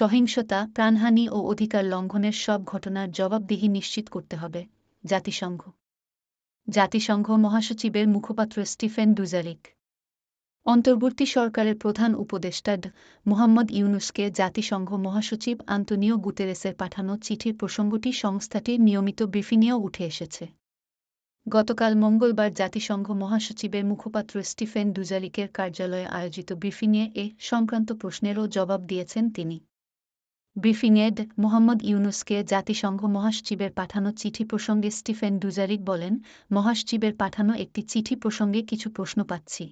সহিংসতা, প্রাণহানি ও অধিকার লঙ্ঘনের সব ঘটনার জবাবদিহি নিশ্চিত করতে হবে। জাতিসংঘ জাতিসংঘ মহাসচিবের মুখপাত্র স্টিফেন ডুজারিক অন্তর্বর্তী সরকারের প্রধান উপদেষ্টা মোহাম্মদ ইউনুসকে জাতিসংঘ মহাসচিব আন্তোনিও গুতেরেসের পাঠানো চিঠির প্রসঙ্গটি সংস্থাটির নিয়মিত ব্রিফিংয়েও উঠে এসেছে। গতকাল মঙ্গলবার জাতিসংঘ মহাসচিবের মুখপাত্র স্টিফেন ডুজারিকের কার্যালয়ে আয়োজিত ব্রিফিংয়ে এ সংক্রান্ত প্রশ্নেরও জবাব দিয়েছেন তিনি। ব্রিফিংয়ে মোহাম্মদ ইউনুসকে জাতিসংঘ মহাসচিবের পাঠানো চিঠি প্রসঙ্গে স্টিফেন ডুজারিক বলেন, মহাসচিবের পাঠানো একটি চিঠি প্রসঙ্গে কিছু প্রশ্ন পাচ্ছি।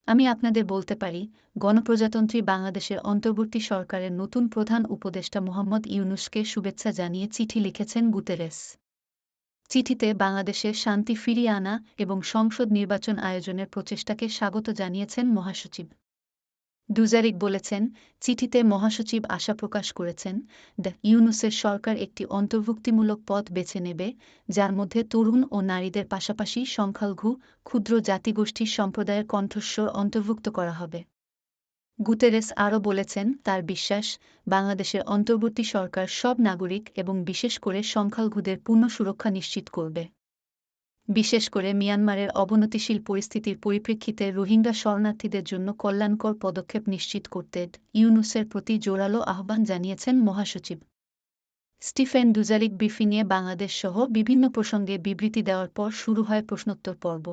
আমি আপনাদের বলতে পারি, গণপ্রজাতন্ত্রী বাংলাদেশের অন্তর্বর্তী সরকারের নতুন প্রধান উপদেষ্টা মোহাম্মদ ইউনুসকে শুভেচ্ছা জানিয়ে চিঠি লিখেছেন গুতেরেস। চিঠিতে বাংলাদেশে শান্তি ফিরিয়ে আনা এবং সংসদ নির্বাচন আয়োজনের প্রচেষ্টাকে স্বাগত জানিয়েছেন মহাসচিব। ডুজারিক বলেছেন, চিঠিতে মহাসচিব আশা প্রকাশ করেছেন ইউনুসের সরকার একটি অন্তর্ভুক্তিমূলক পথ বেছে নেবে, যার মধ্যে তরুণ ও নারীদের পাশাপাশি সংখ্যালঘু, ক্ষুদ্র জাতিগোষ্ঠীর সম্প্রদায়ের কণ্ঠস্বর অন্তর্ভুক্ত করা হবে। গুতেরেস আরও বলেছেন, তার বিশ্বাস, বাংলাদেশের অন্তর্বর্তী সরকার সব নাগরিক এবং বিশেষ করে সংখ্যালঘুদের পূর্ণ সুরক্ষা নিশ্চিত করবে। বিশেষ করে মিয়ানমারের অবনতিশীল পরিস্থিতির পরিপ্রেক্ষিতে রোহিঙ্গা শরণার্থীদের জন্য কল্যাণকর পদক্ষেপ নিশ্চিত করতে ইউনুসের প্রতি জোরালো আহ্বান জানিয়েছেন মহাসচিব। স্টিফেন ডুজারিক ব্রিফিংয়ে বাংলাদেশ সহ বিভিন্ন প্রসঙ্গে বিবৃতি দেওয়ার পর শুরু হয় প্রশ্নোত্তর পর্ব।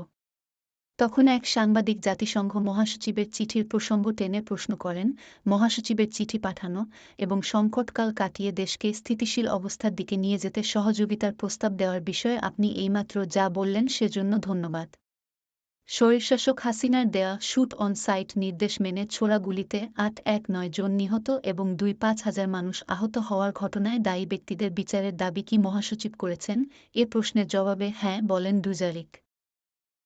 তখন এক সাংবাদিক জাতিসংঘ মহাসচিবের চিঠির প্রসঙ্গ টেনে প্রশ্ন করেন, মহাসচিবের চিঠি পাঠানো এবং সংকটকাল কাটিয়ে দেশকে স্থিতিশীল অবস্থার দিকে নিয়ে যেতে সহযোগিতার প্রস্তাব দেওয়ার বিষয়ে আপনি এইমাত্র যা বললেন সেজন্য ধন্যবাদ। স্বৈরশাসক হাসিনার দেয়া শুট অন সাইট নির্দেশ মেনে ছোড়া গুলিতে ৮১৯ জন নিহত এবং ২-৫ হাজার মানুষ আহত হওয়ার ঘটনায় দায়ী ব্যক্তিদের বিচারের দাবি কি মহাসচিব করেছেন? এ প্রশ্নের জবাবে হ্যাঁ বলেন ডুজারিক।